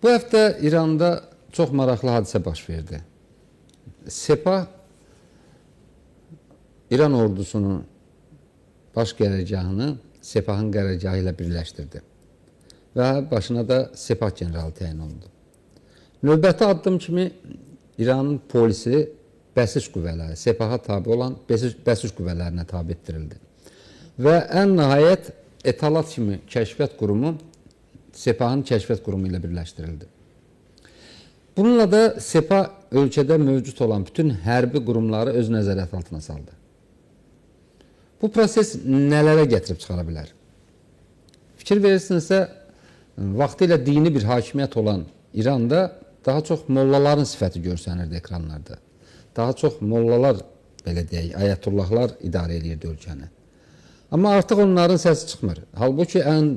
Bu həftə İranda çox maraqlı hadisə baş verdi. Sepah İran ordusunun baş qərargahını Sepahın qərargahı ilə birləşdirdi və başına da Sepah generalı təyin olundu. Növbəti addım kimi İranın polisi bəsiz qüvvələri, Sepaha tabi olan bəsiz qüvvələrinə tabi etdirildi. Və ən nəhayət Etalat kimi kəşfiyyat qurumu Sepahın kəşfiyyat qurumu ilə birləşdirildi. Bununla da Sepah ölkədə mövcud olan bütün hərbi qurumları öz nəzarət altına saldı. Bu proses nələrə gətirib çıxara bilər? Fikir verirsinizsə, vaxtilə dini bir hakimiyyət olan İranda daha çox mollaların sifəti görsənirdi ekranlarda. Daha çox mollalar, belə deyək, ayətullahlar idarə edirdi ölkəni. Amma artıq onların səsi çıxmır. Halbuki ən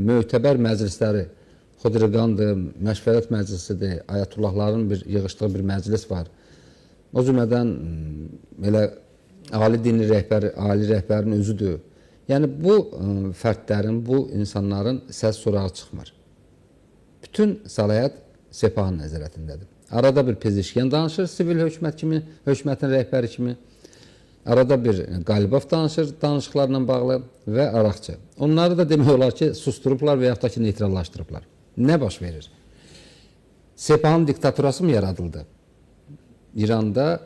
mötəbər məclisləri, Xudriqandır, Məşvərət Məclisidir, ayətullahların yığışdığı bir məclis var. O cümlədən belə ali dini rəhbəri, ali rəhbərin özüdür. Yəni bu fərdlərin, bu insanların səs sorağı çıxmır. Bütün səlahiyyət Sepahın nəzarətindədir. Arada bir Pezeşkiyan danışır, sivil hökumət kimi, hökumətin rəhbəri kimi. Arada bir Qalibov danışır danışıqlarla bağlı və Araqçı. Onları da demək olar ki, susturublar və yaxud da ki, neytrallaşdırıblar. Nə baş verir? Sepahın diktaturası mı yaradıldı? İranda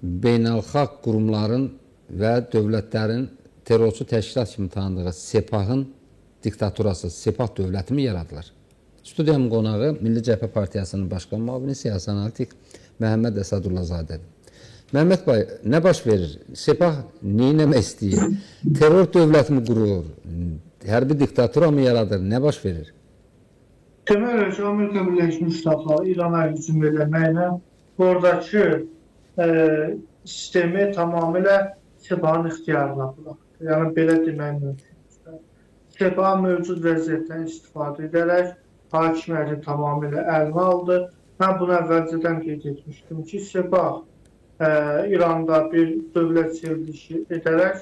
beynəlxalq qurumların və dövlətlərin terrorçu təşkilat kimi tanıdığı Sepahın diktaturası, Sepah dövləti mi yaradılır? Studiyamın qonağı Milli Cəbhə Partiyasının başqan müavini siyasi analitik Məhəmməd Əsədullahzadədir. Məhəmməd bəy, nə baş verir? Sepah neynəmək istəyir? Terror dövləti mi qurur? Hərbi diktatura mı yaradır? Nə baş verir? Demək ki, Amerika Birləşmiş Ştatları İrana hücum eləməklə oradakı sistemi tamamilə Sepahın ixtiyarına buraxır. Yəni, belə demək mümkün. Sepah mövcud vəziyyətdən istifadə edərək hakimiyyəti tamamilə əlinə aldı. Mən bunu əvvəlcədən qeyd etmişdim ki, Sepah İranda bir dövlət çevrilişi edərək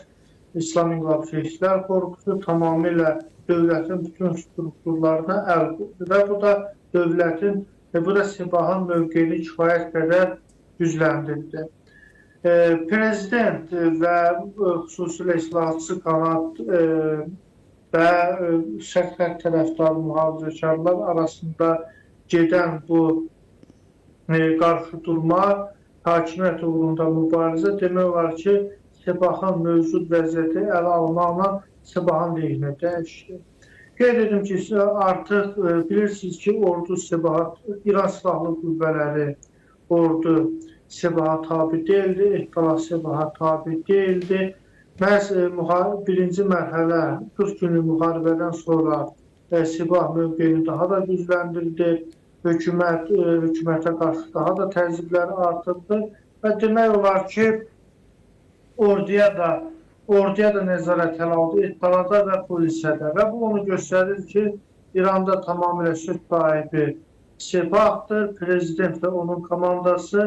İslam İnqilab Keşiklər Korpusu tamamilə dövlətin bütün strukturlarına əl qoydu və bu da dövlətin və bu da Sepahın mövqeyini kifayət qədər gücləndirdi. Prezident və xüsusilə islahatçı qanat və şərq tərəfdar mühafizəkarlar arasında gedən bu qarşıdurma, hakimiyyət uğrunda mübarizə demək olar ki, Sepahın mövcud vəziyyəti ələ almaqla Sepahın lehinə dəyişdi. Qeyd edim ki, artıq bilirsiniz ki, ordu Sepaha, İran silahlı qüvvələri ordu Sepaha tabi deyildi, Etalat Sepaha tabi deyildi. Məhz birinci mərhələ 40 günlük müharibədən sonra Sepah mövqeyini daha da gücləndirdi, hökumətə qarşı daha da təzyiqləri artırdı və demək olar ki, orduya da nəzarət ələ aldı, Etalata və polisə də və bu onu göstərir ki, İranda tamamilə sülh sahibi Sepahdır, prezident və onun komandası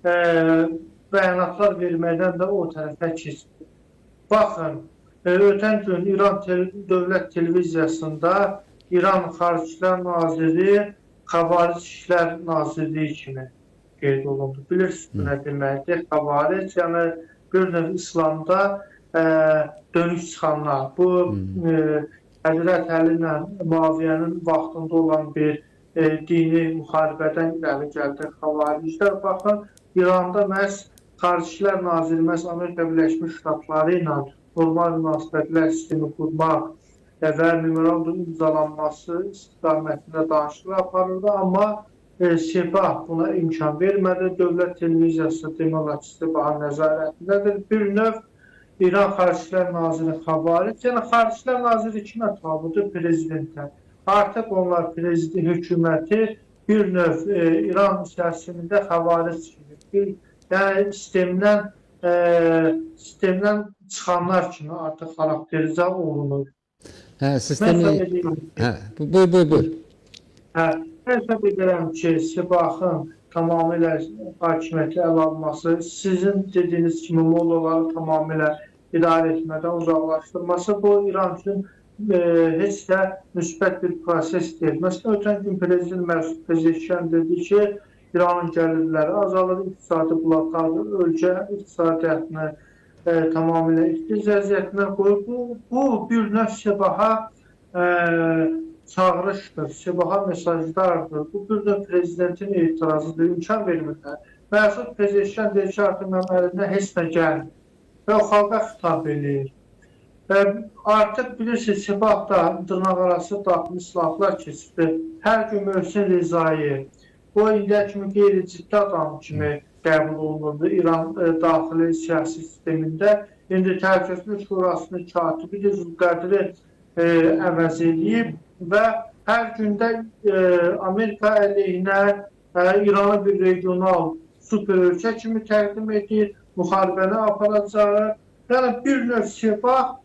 bəyanatlar verməkdən də o tərəfə keçdi. Baxın, ötən gün İran Dövlət Televiziyasında İran Xaricilər Naziri Xavaric İşlər Nazirliyi kimi qeyd olundu. Bilirsiniz nə deməkdir? Xavaric, yəni bir növ İslamda dönüş çıxanlar. Bu, Həzrət Əli ilə Muaviyyənin vaxtında olan bir dini müharibədən irəli gəldi Xavariclər. Baxın, İranda məhz Xaricilər Naziri, məhz Amerika Birləşmiş Ştatları ilə normal münasibətlər sistemi qurmaq və memorandum imzalanması istiqamətində danışıqlar aparıldı. Amma Sepah buna imkan vermədi. Dövlət televiziyası demək olar ki, Sepahın nəzarətindədir. Bir növ İran Xaricilər Naziri Xavaric, yəni Xaricilər Naziri kimə tabidir? Prezidentə. Artıq onlar prezident hökuməti bir növ İran siyasətində Xavaric kimi, yəni sistemdən çıxanlar kimi artıq xarakterizə olunur. Buyur. Hesab edirəm ki, Sepahın tamamilə hakimiyyəti ələ alması, sizin dediyiniz kimi mollaları tamamilə idarə etmədən uzaqlaşdırması bu İran üçün heç də müsbət bir proses deyil. Məsələn, ötən gün Prezident Məsud Pezeşkan dedi ki, İranın gəlirləri azalır, iqtisadi blokadı, ölkə iqtisadiyyatını tamamilə iflic vəziyyətinə qoyub. Bu bir növ Sebaha çağırışdır, Sebaha mesajlardır. Bu bir növ prezidentin etirazıdır, imkan vermirlər. Məsud Pezeşkan deyir ki, artıq mənim əlimdən heç nə gəlmir və o xalqa xitab edir. Artıq bilirsiniz, Sebahda dırnaqarası daxili silahlar keçibdir. Hər gün Möhsen Rezayi, o indiyə kimi qeyri-ciddi adam kimi qəbul olunurdu İran daxili siyasi sistemində. İndi Təhlükəsizlik Şurasının katibi Zülqədiri əvəz edib və hər gündə Amerika əleyhinə İranı bir regional super ölkə kimi təqdim edir, müharibəni aparacağı. Yəni bir növ Sebah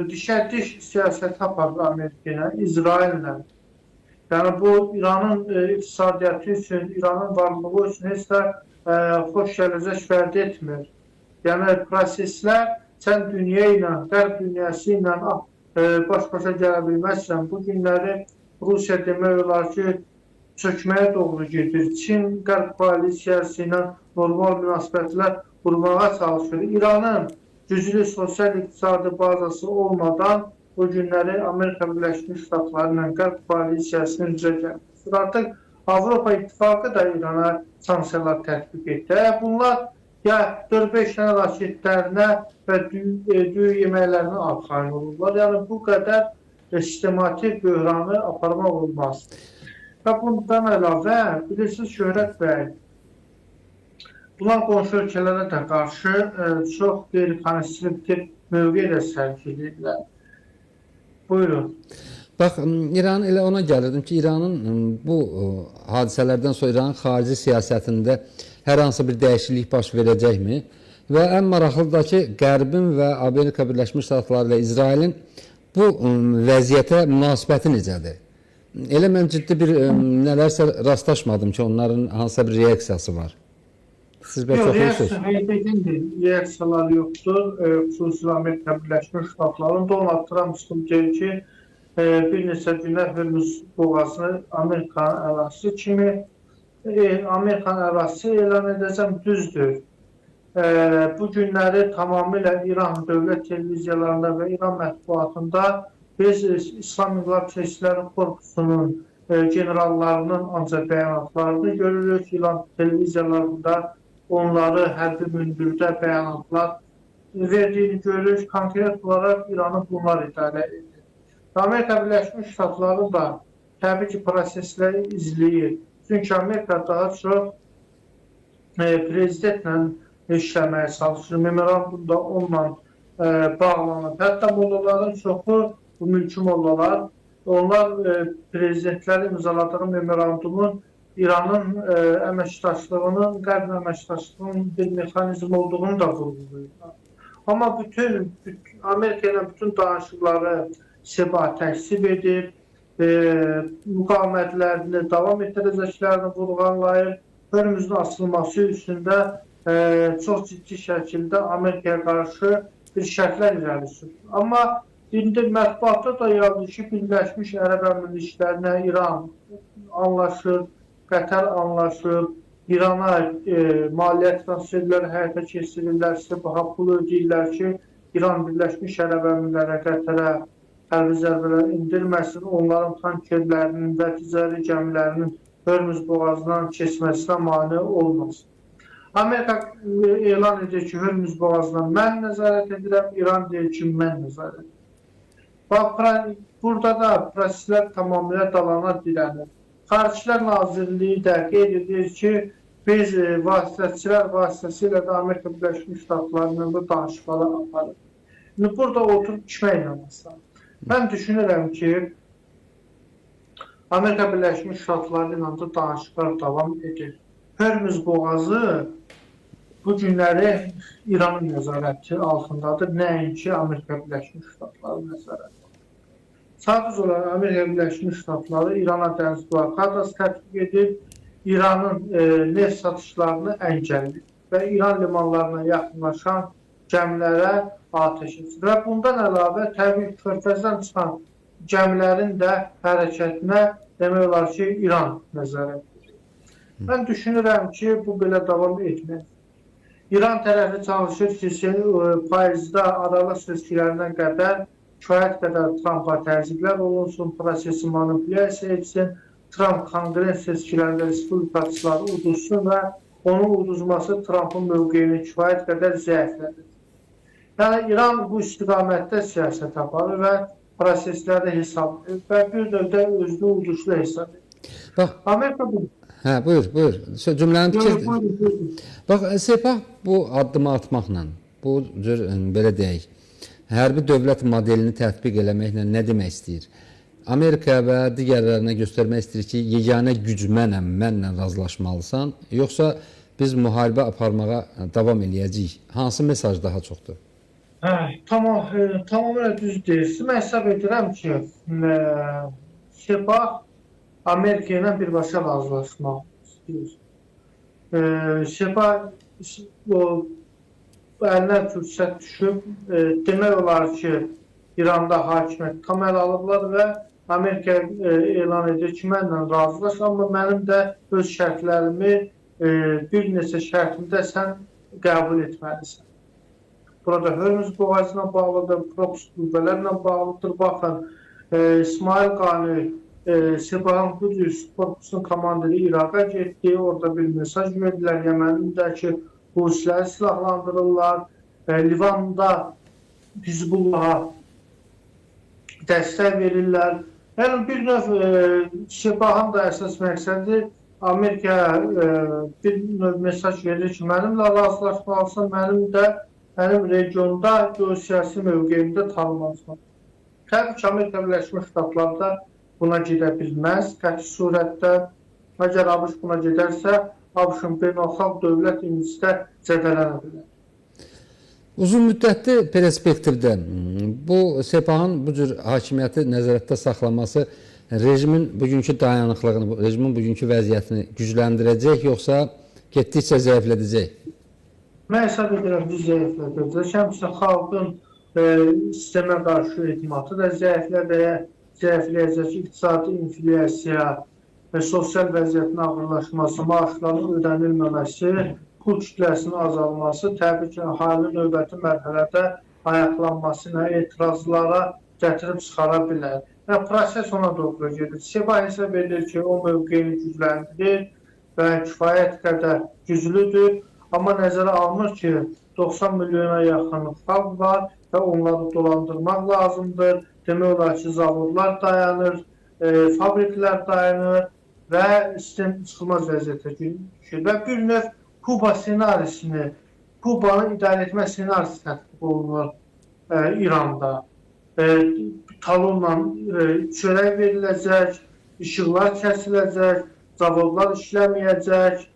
dişə-diş siyasət aparır Amerika'ya, İsrail'lə. Yəni bu İranın iqtisadiyyatı üçün, İranın varlığı üçün heç də xoş gələcək vəd etmir. Yəni proseslər sən dünya ilə, qərb dünyası ilə baş-başa gələ bilməzsən. Bu günləri Rusiya demək olar ki, çökməyə doğru gedir. Çin qərb koalisiyası ilə normal münasibətlər qurmağa çalışır. İranın güclü sosial-iqtisadi bazası olmadan bu günləri Amerika Birləşmiş Ştatları ilə qərb koalisiyasının üzrə gəlmişdir. Artıq Avropa İttifaqı da İrana sanksiyalar tətbiq etdi. Bunlar ya 4-5 dənə raketlərinə və düyü yeməklərinə arxain olurlar. Yəni bu qədər sistematik böhranı aparmaq olmaz. Və bundan əlavə, bilirsiniz, Şöhrət bəy, bunlar qonşu ölkələrə də qarşı çox qeyri-konstruktiv mövqe ilə sərgiləyirlər. Buyurun. Bax, İran elə ona gəlirdim ki, İranın bu hadisələrdən sonra İranın xarici siyasətində hər hansı bir dəyişiklik baş verəcəkmi? Və ən maraqlıdır da ki, Qərbin və Amerika Birləşmiş Ştatları ilə İsrailin bu vəziyyətə münasibəti necədir? Elə mən ciddi bir nələrsə rastlaşmadım ki, onların hansısa bir reaksiyası var. Siz bəlkə oxuyursunuz. Reaksiyalar yoxdur. Xüsusilə Amerika Birləşmiş Ştatlarının Donald Trump deyir ki, bir neçə günə Hörmüz boğazını Amerikanın ərazisi kimi Amerikanın ərazisi elan edəcəm, düzdür. Bu günləri tamamilə İran dövlət televiziyalarında və İran mətbuatında biz İslam İnqilab Keşikçiləri Korpusunun generallarının ancaq bəyanatlarını görürük. İran televiziyalarında onları hərbi mündürdə bəyanatlar verdiyini görürük. Konkret olaraq İranı bunlar idarə edir. Amerika Birləşmiş Ştatları da təbii ki, prosesləri izləyir. Çünki Amerika daha çox prezidentlə işləməyə çalışır. Memorandum da onunla bağlanır. Hətta mollaların çoxu, bu mülki mollalar, onlar prezidentləri imzaladığı memorandumun İranın əməkdaşlığının, qərb əməkdaşlığının bir mexanizm olduğunu da vurğulayırlar. Amma Amerika ilə bütün danışıqları Sebah təksib edib, müqavimətlərini davam etdirəcəklərini vurğulayır. Hörmüzün açılması üçün də çox ciddi şəkildə Amerikaya qarşı bir şərtlər irəli sürür. Amma indi mətbuatda da yazılır ki, Birləşmiş Ərəb Əmirliklərinə İran anlaşır, Qətər anlaşır, İrana maliyyə transferləri həyata keçirirlər, Sebaha pul ödəyirlər ki, İran Birləşmiş Ərəb Əmirliklərə, Qətərə hərbi zərbələr indirməsin, onların tankerlərinin və ticari gəmilərinin Hörmüz boğazından keçməsinə mane olmasın. Amerika elan edir ki, Hörmüz boğazından mən nəzarət edirəm, İran deyir ki, mən nəzarət edirəm. Bax, burada da proseslər tamamilə dalana dirənir. Xaricilər Nazirliyi də qeyd edir ki, biz vasitəçilər vasitəsilə də Amerika Birləşmiş Ştatlarının da danışmaları aparır. Burada oturub içməklə məsələn. Mən düşünürəm ki, Amerika Birləşmiş Ştatları ilə də danışıqlar davam edir. Hörmüz boğazı bu günləri İranın nəzarəti altındadır, nəinki Amerika Birləşmiş Ştatları nəzarəti. Sadəcə olaraq Amerika Birləşmiş Ştatları İrana dəniz blokadası tətbiq edib, İranın neft satışlarını əngəlləyir və İran limanlarına yaxınlaşan gəmilərə atəşkəs və bundan əlavə təbii körfəzdən çıxan gəmilərin də hərəkətinə demək olar ki, İran nəzarət edir. Mən düşünürəm ki, bu belə davam etmir. İran tərəfi çalışır ki, payızda aralıq seçkilərindən qədər kifayət qədər Trumpa təzyiqlər olunsun, prosesi manipulyasiya etsin, Trump konqres seçkilərində respublikaçıları uduzsun və onun uduzması Trumpın mövqeyini kifayət qədər zəiflədir. Yəni, İran bu istiqamətdə siyasət aparır və proseslərdə hesab edir və bir növdə özünü uduşlu hesab edir. Bax, Amerika bu. hə, buyur. Cümləni bitir. Buyurun. Bax, Sepah bu addımı atmaqla, bu cür belə deyək, hərbi dövlət modelini tətbiq eləməklə nə demək istəyir? Amerika və digərlərinə göstərmək istəyir ki, yeganə güc mənəm, mənlə razılaşmalısan, yoxsa biz müharibə aparmağa davam eləyəcəyik? Hansı mesaj daha çoxdur? Tamamilə düz deyirsin. Mən hesab edirəm ki, Sepah Amerika ilə birbaşa razılaşmaq istəyir. Sepah əlinə fürsət düşüb, demək olar ki, İranda hakimiyyət tam ələ alıblar və Amerika elan edir ki, mənlə razılaş, amma mənim də öz şərtlərimi bir neçə şərtimdə sən qəbul etməlisən. Burada Hörmüz boğazına bağlıdır, proks qüvvələrlə bağlıdır. Baxın, İsmail Qani Sepahın Qudüs korpusunun komandiri İraqa getdi, orada bir mesaj verdilər Yəmənindəki Husləri silahlandırırlar, Livanda Hizbullaha dəstək verirlər. Yəni, bir növ Sepahın da əsas məqsədi Amerikaya bir növ mesaj verir ki, mənimlə razılaşmalısın, mənim regionda geosiyasi mövqeyimdə tanınmalısın. Təbii ki, Amerika Birləşmiş Ştatları da buna gedə bilməz. Qəti surətdə, əgər ABŞ buna gedərsə, ABŞ-ın beynəlxalq dövlət imisi də zədələnə bilər. Uzun müddətli perspektivdə bu Sepahın bu cür hakimiyyəti nəzarətdə saxlaması rejimin bugünkü dayanıqlığını, rejimin bugünkü vəziyyətini gücləndirəcək, yoxsa getdikcə zəiflədəcək? Mən hesab edirəm ki, zəiflədəcək. Həmçinin xalqın sistemə qarşı etimatı da zəifləyəcək, iqtisadi inflyasiya və sosial vəziyyətin ağırlaşması, maaşların ödənilməməsi, pul kütləsinin azalması, təbii ki, əhalinin növbəti mərhələdə ayaqlanması ilə etirazlara gətirib çıxara bilər. Və proses ona doğru gedir. Sepah hesab edir ki, o mövqeyini gücləndirir və kifayət qədər güclüdür. Amma nəzərə alınır ki, 90 milyona yaxın xalq var və onları dolandırmaq lazımdır. Demək olar ki, zavodlar dayanır, fabriklər dayanır və sistem çıxılmaz vəziyyətə düşür. Və bir növ Kuba senarisini, Kubanı idarə etmə senarisi tətbiq olunur İranda. Talonla çörək veriləcək, işıqlar kəsiləcək, zavodlar işləməyəcək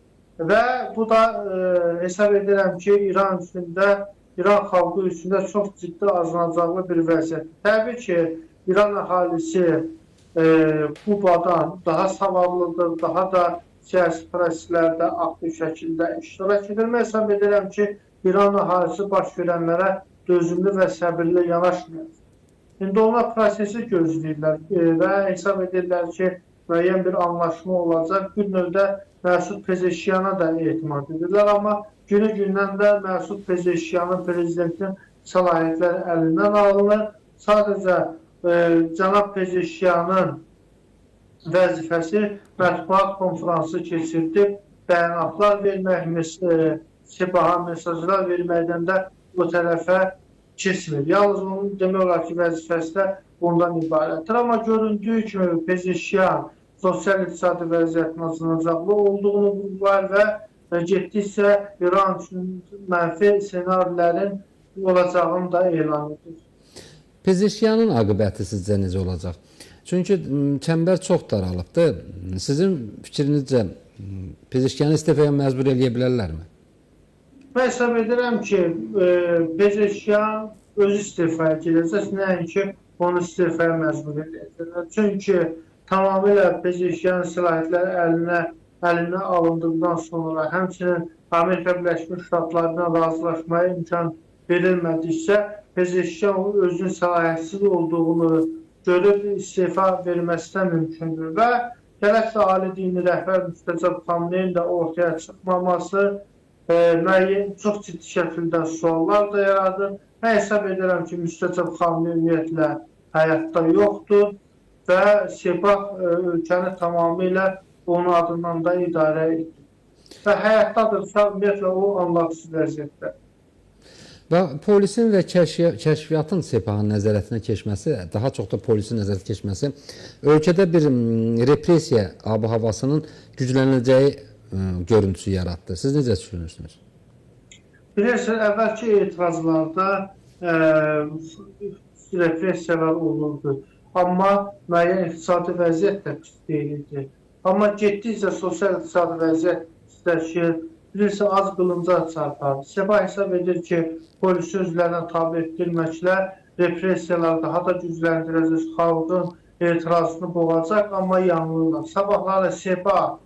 və bu da hesab edirəm ki, İran xalqı üçündə çox ciddi azınacaqlı bir vəziyyət. Təbii ki, İran əhalisi Kubadan daha savadlıdır, daha da siyasi proseslərdə aktiv şəkildə iştirak edir. Mən hesab edirəm ki, İran əhalisi baş verənlərə dözümlü və səbirli yanaşmıyor. İndi onlar prosesi gözləyirlər və hesab edirlər ki, müəyyən bir anlaşma olacaq. Bir növdə Məsud Pezeşkiyana da etimad edirlər, amma günü-gündən də Məsud Pezeşkiyanın prezidentin səlahiyyətləri əlindən alınır. Sadəcə cənab Pezeşkiyanın vəzifəsi mətbuat konfransı keçirdib, bəyanatlar vermək, Sepaha mesajlar verməkdən də bu tərəfə keçmir. Yalnız onun demək olar ki, vəzifəsi də bundan ibarətdir. Amma göründüyü kimi Pezeşkiyan sosial-iqtisadi vəziyyətin azınacaqlı olduğunu var və getdikcə İran üçün mənfi senarilərin olacağını da elan edir. Pezeşkiyanın aqibəti sizcə necə olacaq? Çünki çəmbər çox daralıbdır. Sizin fikrinizcə Pezeşkiyanı istifaya məcbur eləyə bilərlərmi? Mən hesab edirəm ki, Pezeşkiyan öz istifaya gedəcək, nəinki onu istifaya məcbur edəcək. Çünki tamamilə Pezeşkiyanın səlahiyyətləri əlinə alındıqdan sonra həmçinin Amerika Birləşmiş Ştatlarına razılaşmaya imkan verilmədiksə, Pezeşkan özünün səlahiyyətsiz olduğunu görüb istefa verməsinə mümkündür və gərək də ali dini rəhbər Müstəcəb Xameneyin də ortaya çıxmaması müəyyən çox ciddi şəkildə suallar da yaradır. Mən hesab edirəm ki, Müstəcəb Xameneyi ümumiyyətlə həyatda yoxdur və Sepah ölkəni tamamilə onun adından da idarə edir. Və həyatdadırsa, ümumiyyətlə o anlatsız vəziyyətdə. Və polisin və kəşfiyyatın Sepahın nəzarətinə keçməsi, daha çox da polisin nəzarətə keçməsi ölkədə bir repressiya ab-havasının güclənəcəyi görüntüsü yaratdı. Siz necə düşünürsünüz? Bilirsiniz, əvvəlki etirazlarda repressiyalar olurdu. Amma müəyyən iqtisadi vəziyyət də pis deyildi. Amma getdikcə sosial-iqtisadi vəziyyət pisləşir. Bilirsə, az qılınca çarpardı. Sepah hesab edir ki, polisi özlərinə tabi etdirməklə repressiyalar daha da gücləndirəcək, xalqın etirazını boğacaq, amma yanılırlar. Sabahları Sepah,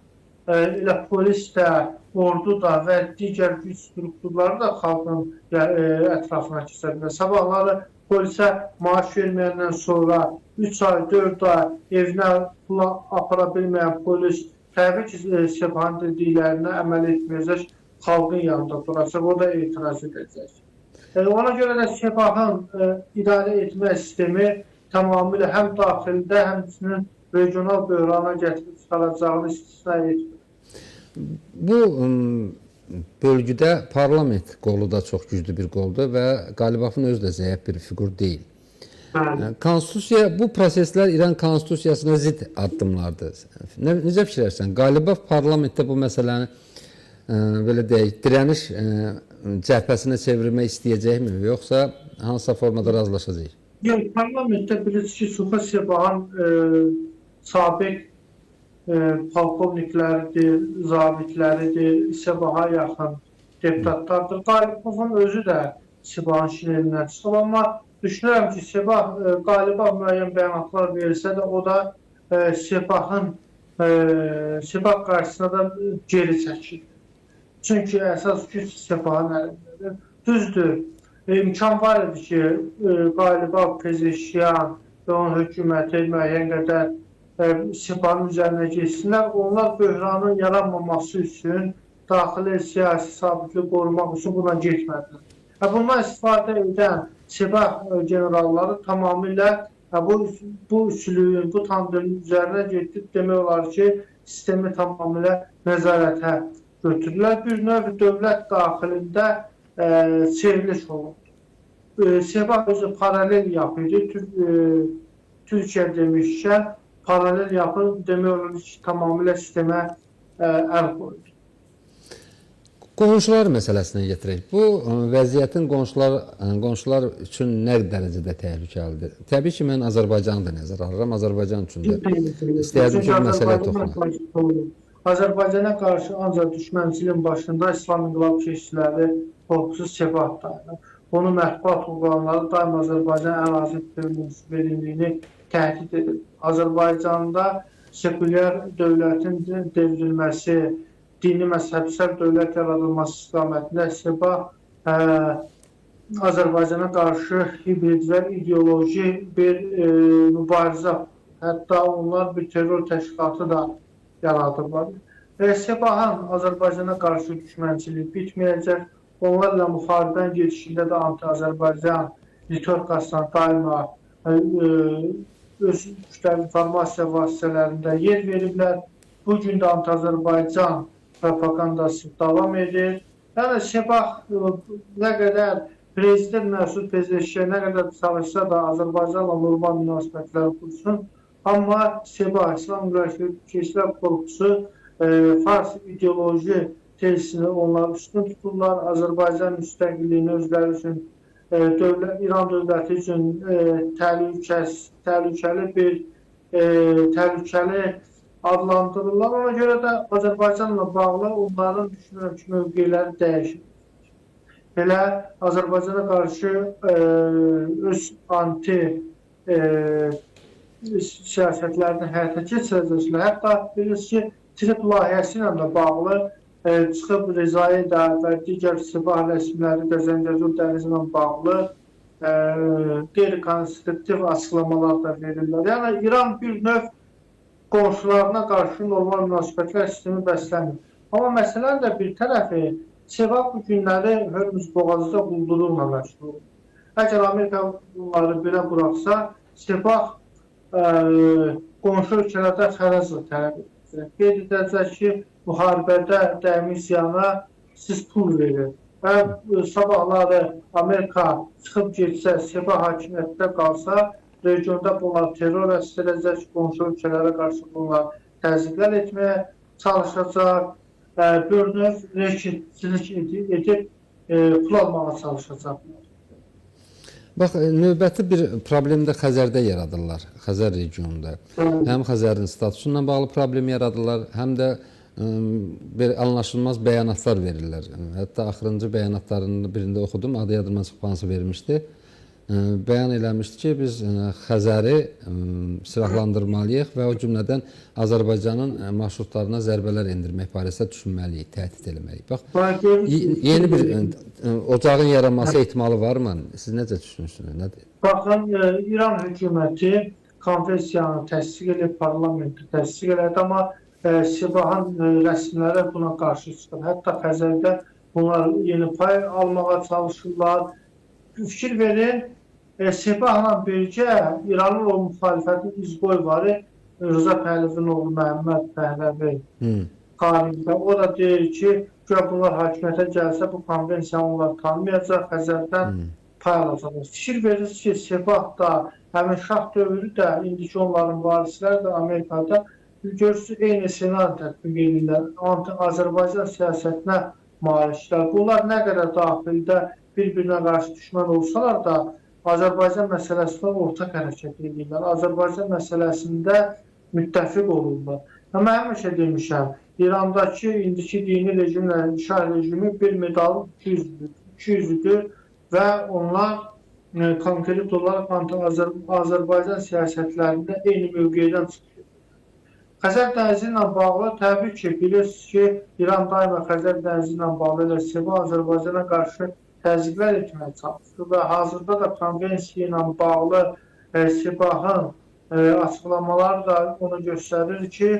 elə polis də, ordu da və digər güc strukturları da xalqın ətrafına keçirlər. Sabahları polisə maaş verməyəndən sonra 3 ay, 4 ay evinə pula apara bilməyən polis təbii ki, Sepahın dediklərinə əməl etməyəcək, xalqın yanında duracaq, o da etiraz edəcək. Ona görə də Sepahın idarə etmə sistemi tamamilə həm daxildə, həmçinin regional böhrana gətirib çıxaracağını istisna etmir. Bu bölgüdə parlament qolu da çox güclü bir qoldur və Qalibafın özü də zəif bir fiqur deyil. Konstitusiya, bu proseslər İran konstitusiyasına zidd addımlardır. Necə fikirlərsən? Qalibaf parlamentdə bu məsələni belə deyək, dirəniş cəhbəsinə çevirmək istəyəcəkmi, yoxsa hansısa formada razılaşacaq? Yox, parlamentdə bilirsiniz ki, Sufa Sepahın sabiq polkovnikləridir, zabitləridir, Sepaha yaxın deputatlardır. Qalibafın özü də Sepahın şinelindən çıxıb, amma düşünürəm ki, Sepah Qalibaf müəyyən bəyanatlar verirsə də, o da Sepah qarşısına da geri çəkir. Çünki əsas güc Sepahın əlindədir. Düzdür, imkan var idi ki, Qalibaf, Pezeşkan və onun hökuməti müəyyən qədər Sepahın üzərinə geçsinlər. Onlar böhranın yaranmaması üçün, daxili siyasi sabitliyi qorumaq üçün buna getmədilər. Bundan istifadə edən Sepah generalları tamamilə bu üçlüyün, bu tandeminin üzərinə getdik. Demək olar ki, sistemi tamamilə nəzarətə götürürlər. Bir növ dövlət daxilində çevriliş olundu. Sepah özü paralel yapı idi. Türkiyə demişkən, paralel yapı demək olar ki, tamamilə sistemə əl qoydu. Qonşular məsələsinə gətirək. Bu vəziyyətin qonşular üçün nə dərəcədə təhlükəlidir? Təbii ki, mən Azərbaycanı da nəzərə alıram. Azərbaycan üçün də istəyərdim ki, bu məsələyə toxunaq. Azərbaycana qarşı ancaq düşmənçiliyin başında İslam İnqilab keşişləri korpusu Sepah dayanır. Onun mətbuat orqanları daim Azərbaycan ərazi verilmiyini təhdid edir. Azərbaycanda sekulyar dövlətin devrilməsi, dini məzhəbsel dövlət yaradılması istiqamətində Sepah Azərbaycana qarşı hibrid və ideoloji bir mübarizə, hətta onlar bir terror təşkilatı da yaradıblar. Sepahın Azərbaycana qarşı düşmənçiliyi bitməyəcək. Onlarla müxaribən gedişində də anti-Azərbaycan ritorikasına daima öz kütləvi informasiya vasitələrində yer veriblər. Bugün də anti-Azərbaycan propagandası davam edir. Yəni Sepah nə qədər prezident Məsud Pezeşkan nə qədər çalışsa da Azərbaycanla normal münasibətlər qursun. Amma Sepah İslam Keşişlər Korpusu Fars ideoloji tezisini onlar üstün tuturlar. Azərbaycan müstəqilliyini özləri üçün, İran dövləti üçün təhlükəli adlandırırlar. Ona görə də Azərbaycanla bağlı onların düşünürəm ki, mövqeləri dəyişir. Belə Azərbaycana qarşı öz anti siyasətlərini həyata keçirəcəklər. Hətta bilirsiniz ki, TİRİP layihəsi ilə də bağlı çıxıb Rizayedə və digər Sibah rəsmiləri də Zəngəzur dənizi ilə bağlı qeyri-konstruktiv açıqlamalar da verirlər. Yəni İran bir növ qonşularına qarşı normal münasibətlər sistemi bəsləmir. Amma məsələnin də bir tərəfi Sebah bu günləri Hörmüz boğazında quldurluqla məşğul olur. Əgər Amerika bunları belə buraxsa, Sebah qonşu ölkələrdə xərəclə tələb edir. Qeyd edəcək ki, müharibədə dəymiş ziyana siz pul verir. Və sabahları Amerika çıxıb getsə, Sebah hakimiyyətdə qalsa, regionda bunlar terror əsirəcək, qonşu ölkələrə qarşı bunlar təzyiqlər etməyə çalışacaq, bir növ rəşidçilik edib pul almağa çalışacaqlar. Bax, növbəti bir problem də Xəzərdə yaradırlar, Xəzər regionunda. Həm Xəzərin statusunla bağlı problem yaradırlar, həm də anlaşılmaz bəyanatlar verirlər. Hətta axırıncı bəyanatlarının birində oxudum, adı yadıma çıxması vermişdi. Bəyan eləmişdi ki, biz Xəzəri silahlandırmalıyıq və o cümlədən Azərbaycanın marşrutlarına zərbələr endirmək barəsində düşünməliyik, təhdid eləməliyik. Bax, yeni bir ocağın yaranması ehtimalı varmı? Siz necə düşünürsünüz? Baxın, İran hökuməti konvensiyanı təsdiq edib, parlamenti təsdiq elədi, amma Sebahın rəsmiləri buna qarşı çıxır. Hətta Xəzərdə bunlar yeni pay almağa çalışırlar. Fikir verin, Sebahla birgə İranın o müxalifətin izboyvarı Rıza Pəhləvin oğlu Məhəmməd Pəhləvi qarşısında. O da deyir ki, bunlar hakimiyyətə gəlsə bu konvensiyanı onlar tanımayacaq, Xəzərdən pay alacaqlar. Fikir verirsiniz ki, Sebah da, həmin şah dövrü də, indiki onların varisləri də Amerikada görürsünüz, eyni senaryo tətbiq edirlər. Azərbaycan siyasətinə maliklər. Bunlar nə qədər daxildə bir-birinə qarşı düşmən olsalar da, Azərbaycan məsələsində ortaq hərəkət edirlər. Azərbaycan məsələsində müttəfiq olurlar. Mən həmişə demişəm, İrandakı indiki dini rejimlə şah rejimi bir medalın 200-üdür və onlar konkret olaraq Azərbaycan siyasətlərində eyni mövqeydən çıxır. Xəzər dənizi ilə bağlı təbii ki, bilirsiniz ki, İran daima Xəzər dənizi ilə bağlı elə Sebah Azərbaycana qarşı təzyiqlər etməyə çalışır və hazırda da konvensiya ilə bağlı Sebahın açıqlamaları da onu göstərir ki,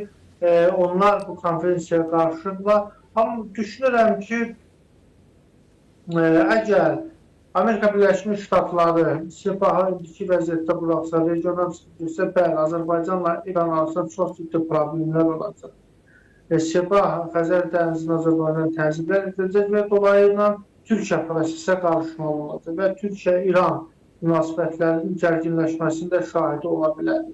onlar bu konvensiyaya qarşıdırlar. Amma düşünürəm ki, əgər Amerika Birləşmiş Ştatları Sebahı indiki vəziyyətdə buraxsa, regional çıxırsa, bəli, Azərbaycanla İran arasında çox ciddi problemlər olacaq. Sebah Xəzər dənizini Azərbaycan təzyiqlər edəcək və dolayısıyla Türkiyə prosesə qarışmalı olacaq və Türkiyə-İran münasibətlərinin gərginləşməsində şahidi ola bilər.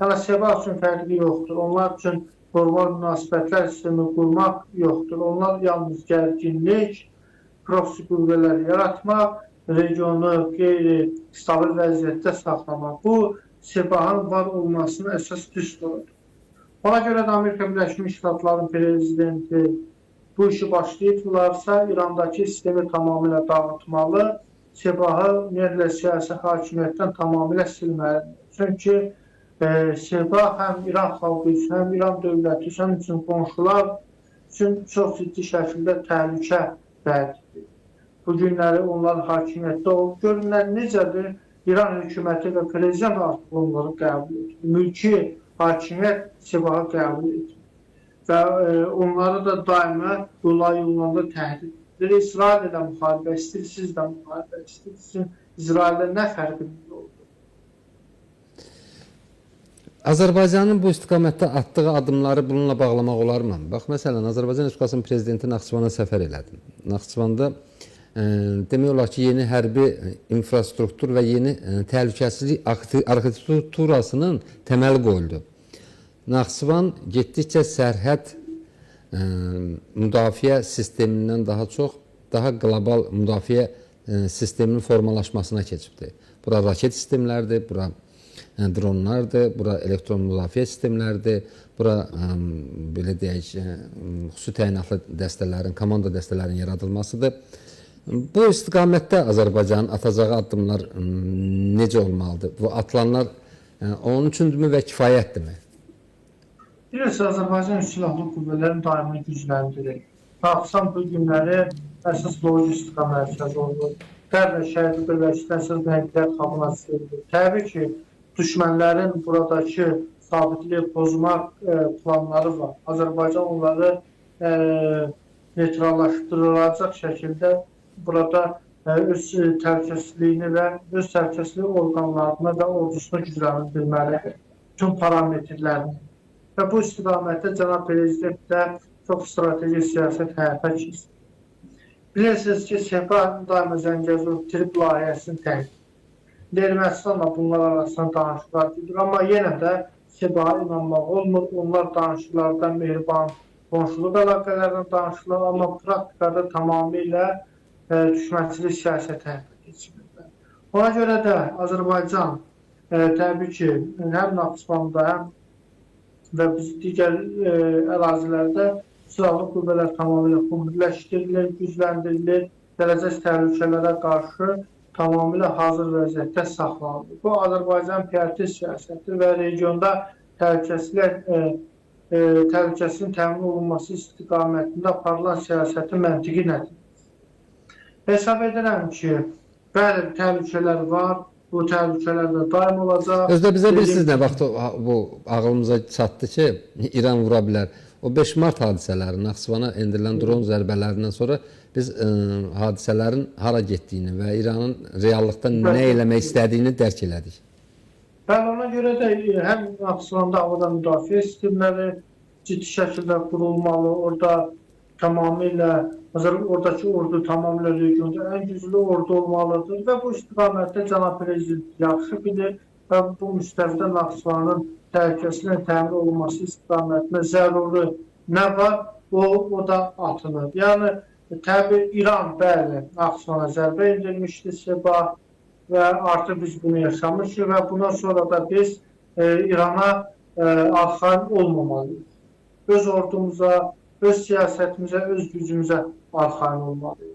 Yəni, Sebah üçün fərqi yoxdur. Onlar üçün normal münasibətlər sistemi qurmaq yoxdur. Onlar yalnız gərginlik, proksi qüvvələr yaratmaq, regionu qeyri-stabil vəziyyətdə saxlamaq. Bu, Sebahın var olmasının əsas düsturudur. Ona görə də Amerika Birləşmiş Ştatlarının prezidenti bu işi başlayıblarsa, İrandakı sistemi tamamilə dağıtmalı, Sebahı ümumiyyətlə siyasi hakimiyyətdən tamamilə silməlidir. Çünki Sebah həm İran xalqı üçün, həm İran dövləti üçün, həm üçün qonşular üçün çox ciddi şəkildə təhlükə vədidir. Bu günləri onlar hakimiyyətdə olub. Görünlər necədir? İran hökuməti və prezident artıq onları qəbul edir. Mülki hakimiyyət Sebahı qəbul edir. Və onları da daima yolanda təhdid edir. İsrail ilə müharibə istəyir, siz də müharibə istəyirsiniz. İsraildə nə fərqiniz oldu? Azərbaycanın bu istiqamətdə atdığı adımları bununla bağlamaq olarmı? Bax, məsələn, Azərbaycan Respublikasının prezidenti Naxçıvana səfər elədi. Naxçıvanda demək olar ki, yeni hərbi infrastruktur və yeni təhlükəsizlik arxitekturasının təməli qoyuldu. Naxçıvan getdikcə sərhəd müdafiə sistemindən daha çox, daha qlobal müdafiə sisteminin formalaşmasına keçibdir. Bura raket sistemlərdir, bura dronlardır, bura elektron müdafiə sistemlərdir, bura belə deyək, xüsusi təyinatlı dəstələrin, komanda dəstələrin yaradılmasıdır. Bu istiqamətdə Azərbaycanın atacağı addımlar necə olmalıdır? Bu atılanlar onun üçündürmü və kifayətdirmi? Bilirsiniz, Azərbaycan silahlı qüvvələrini daimi gücləndirir. Naxçıvan bu günləri əsas lojistika mərkəzi oldu. Qərb və Şərqi birləşdirən sırf nəqliyyat hubuna çevrilir. Təbii ki, düşmənlərin buradakı sabitliyi pozmaq planları var. Azərbaycan onları neytrallaşdırılacaq şəkildə burada öz təhlükəsizliyini və öz təhlükəsizlik orqanlarını və ordusunu gücləndirməlidir. Bütün parametrlərini. Və bu istiqamətdə Cənab Prezident də çox strateji siyasət həyata keçirir. Bilirsiniz ki, Sepah daima Zəngəzur trip layihəsini təqdim. Ermənistanla bunlar arasında danışıqlar gedir, amma yenə də Sepah'a inanmaq olmur. Onlar danışıqlardan mehriban qonşuluq əlaqələrindən danışırlar, amma praktikada tamamilə düşmənçilik siyasət həyata keçirirlər. Ona görə də Azərbaycan təbii ki, həm Naxçıvanda, həm və biz digər ərazilərdə silahlı qüvvələr tamamilə birləşdirilir, gücləndirilir, gələcək təhlükələrə qarşı tamamilə hazır vəziyyətdə saxlanılır. Bu, Azərbaycan prioritet siyasətidir və regionda təhlükəsizliyin təmin olunması istiqamətində aparılan siyasətin məntiqi nəticəsidir. Hesab edirəm ki, bəli, təhlükələr var, bu təhlükələr də daim olacaq. Özdə bizə bilirsiniz nə vaxt bu ağlımıza çatdı ki, İran vura bilər. O 5 mart hadisələri, Naxçıvana endirilən dron zərbələrindən sonra biz hadisələrin hara getdiyini və İranın reallıqda nə eləmək istədiyini dərk elədik. Bəli, ona görə də həm Naxçıvanda havada müdafiə sistemləri ciddi şəkildə qurulmalı, orada tamamilə, oradakı ordu tamamilə regionda ən güclü ordu olmalıdır və bu istiqamətdə Cənab Prezident yaxşı bilir və bu müstəvidə Naxçıvanın təhlükəsizliyin təmin olunması istiqamətində zəruri nə var, o da atılır. Yəni, təbii İran, bəli, Naxçıvana zərbə endirmişdi Sepah və artıq biz bunu yaşamışıq və bundan sonra da biz İrana arxain olmamalıyıq. Öz ordumuza, öz siyasətimizə, öz gücümüzə arxain olmalıyıq.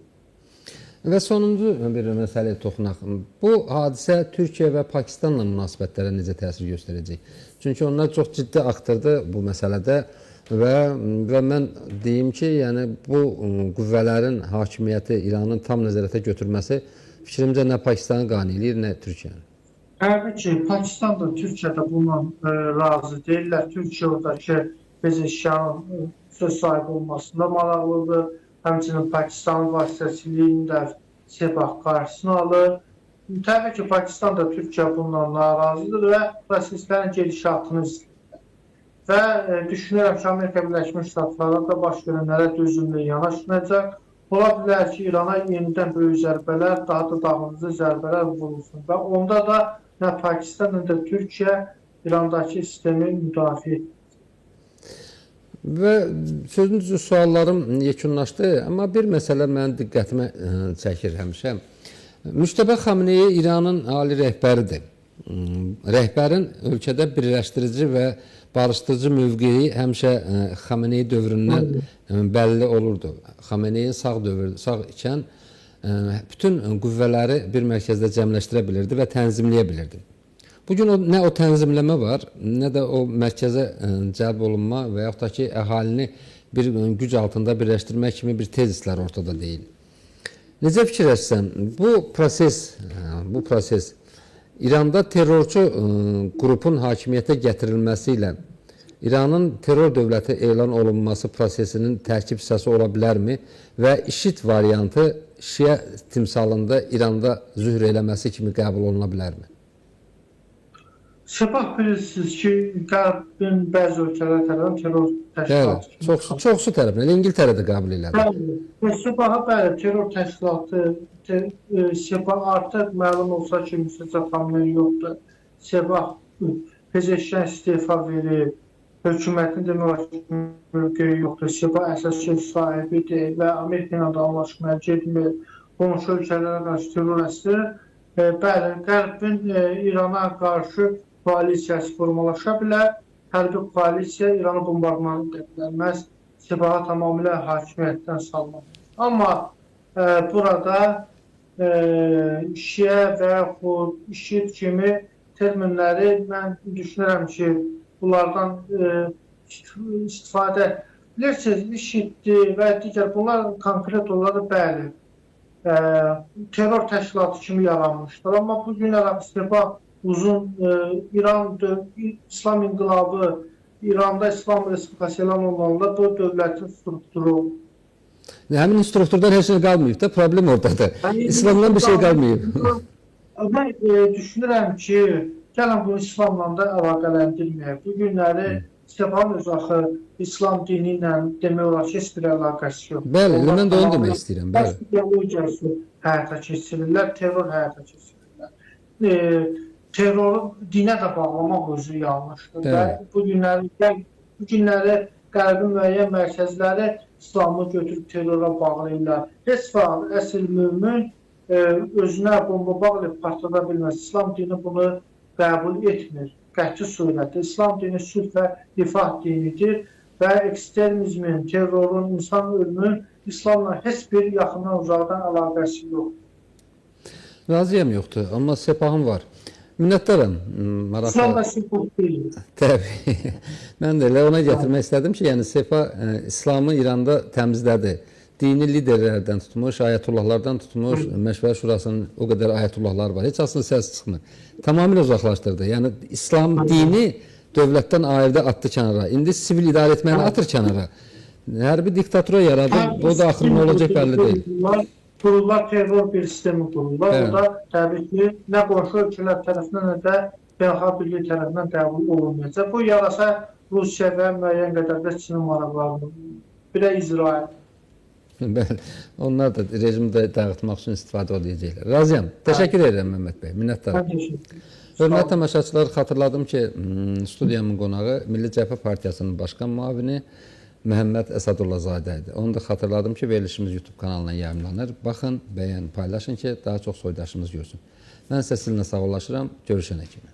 Və sonuncu bir məsələyə toxunaq. Bu hadisə Türkiyə və Pakistanla münasibətlərə necə təsir göstərəcək? Çünki onlar çox ciddi aktordur bu məsələdə və mən deyim ki, yəni bu qüvvələrin hakimiyyəti İranın tam nəzarətə götürməsi fikrimcə nə Pakistanı qane eləyir, nə Türkiyəni. Təbii ki, Pakistan da Türkiyə də bundan razı deyirlər. Türkiyə oradakı Pezeşkanın söz sahibi olmasında maraqlıdır. Həmçinin Pakistanın vasitəçiliyini də Sepah qarşısına alır. Təbii ki, Pakistan da Türkiyə bundan narazıdır və proseslərin gedişatını izləyir. Və düşünürəm ki, Amerika Birləşmiş Ştatları da baş verənlərə dözümlü yanaşmayacaq. Ola bilər ki, İrana yenidən böyük zərbələr, daha da dağınızı zərbələr vurulsun. Və onda da nə Pakistan, nə də Türkiyə İrandakı sistemi müdafiə edir. Və sözün düzü suallarım yekunlaşdı, amma bir məsələ mənim diqqətimi çəkir həmişə. Müçtəbə Xamenei İranın ali rəhbəridir. Rəhbərin ölkədə birləşdirici və barışdırıcı mövqeyi həmişə Xamenei dövründən bəlli olurdu. Xameneyin sağ ikən bütün qüvvələri bir mərkəzdə cəmləşdirə bilirdi və tənzimləyə bilirdi. Bugün nə o tənzimləmə var, nə də o mərkəzə cəlb olunma və yaxud da ki, əhalini bir güc altında birləşdirmək kimi bir tezislər ortada deyil. Necə fikirləşsən, bu proses İranda terrorçu qrupun hakimiyyətə gətirilməsi ilə İranın terror dövləti elan olunması prosesinin tərkib hissəsi ola bilərmi və IŞİD variantı Şiə timsalında İranda zühr eləməsi kimi qəbul oluna bilərmi? Sepah bilirsiniz ki, Qərbin bəzi ölkələr tərəfindən terror təşkilatı. Bəli, çoxsu tərəfindən, İngiltərə də qəbul elədi. Sepah'a bəli, terror təşkilatı, Sepah artıq məlum olsa ki, Müstəca Xamenei yoxdur. Sepah Pezeşkan istefa verir, hökumətin demək mövqeyi yoxdur. Sepah əsas söz sahibidir və Amerika ilə də anlaşmaya getmir, qonşu ölkələrə qarşı terror əsir. Bəli, Qərbin İrana qarşı koalisiyası formalaşa bilər. Hərbi koalisiya İranı bombardman edə bilərməz. Sepah'a tamamilə hakimiyyətdən salmaq. Amma burada Şiə və yaxud IŞİD kimi terminləri mən düşünürəm ki, bunlardan istifadə bilirsiniz, IŞİD və digər bunlar konkret olaraq bəli, terror təşkilatı kimi yaranmışdır. Amma bu günlər Sepah uzun İran İslam İnqilabı, İranda İslam Respublikası elan olunanda bu dövlətin strukturu. Həmin strukturdan heç nə qalmayıb da, problem oradadır. İslamdan bir şey qalmayıb. Mən düşünürəm ki, gəlin bu İslamla da əlaqələndirməyək. Bu günləri Sepahın öz axı İslam dini ilə demək olar ki, heç bir əlaqəsi yox. Bəli, mən də onu demək istəyirəm. Bəli. İdeologiyası həyata keçirirlər, terror həyata keçirirlər. Terroru dinə də bağlamaq özü yanlışdır. Və bu günləri Qərbin müəyyən mərkəzləri İslamı götürüb terrora bağlayırlar. Heç vaxt əsl mömin özünə bomba bağlayıb partlada bilməz. İslam dini bunu qəbul etmir. Qəti surətdə. İslam dini sülh və rifah dinidir və ekstremizmin, terrorun, insan ölümünün İslamla heç bir yaxından uzaqdan əlaqəsi yoxdur. Razıyam yoxdur, amma Sepahım var. Minnətdaram. İslam da sülh deyil. Təbii. Mən də elə ona gətirmək istədim ki, yəni Sepah İslamı İranda təmizlədi. Dini liderlərdən tutmuş, ayətullahlardan tutmuş, Məşvərət Şurasının o qədər ayətullahları var. Heç aslında səs çıxmır. Tamamilə uzaqlaşdırdı. Yəni İslam dini dövlətdən ayırdı, atdı kənara. İndi sivil idarə etməyini atır kənara. Hərbi diktatura yaradı. Bu da axırı nə olacaq bəlli deyil. Kurullar terror bir sistemi kurullar. O da təbii ki, nə qonşu ölkələr tərəfindən, nə də Beynəlxalq Birliyi tərəfindən qəbul olunmayacaq. Bu yarasa Rusiya və müəyyən qədər də Çinin maraqlarını, bir də İsrail. Bəli, onlar da rejimdə dağıtmaq üçün istifadə edəcəklər. Razıyam. Təşəkkür edirəm Məhəmməd bəy. Minnətdaram. Hörmətli tamaşaçılar, xatırladım ki, studiyamın qonağı Milli Cəbhə Partiyasının başqan müavini Məhəmməd Əsədullazadə idi. Onu da xatırladım ki, verilişimiz YouTube kanalına yayımlanır. Baxın, bəyən, paylaşın ki, daha çox soydaşımız görsün. Mən sizə sağollaşıram. Görüşənə kimi.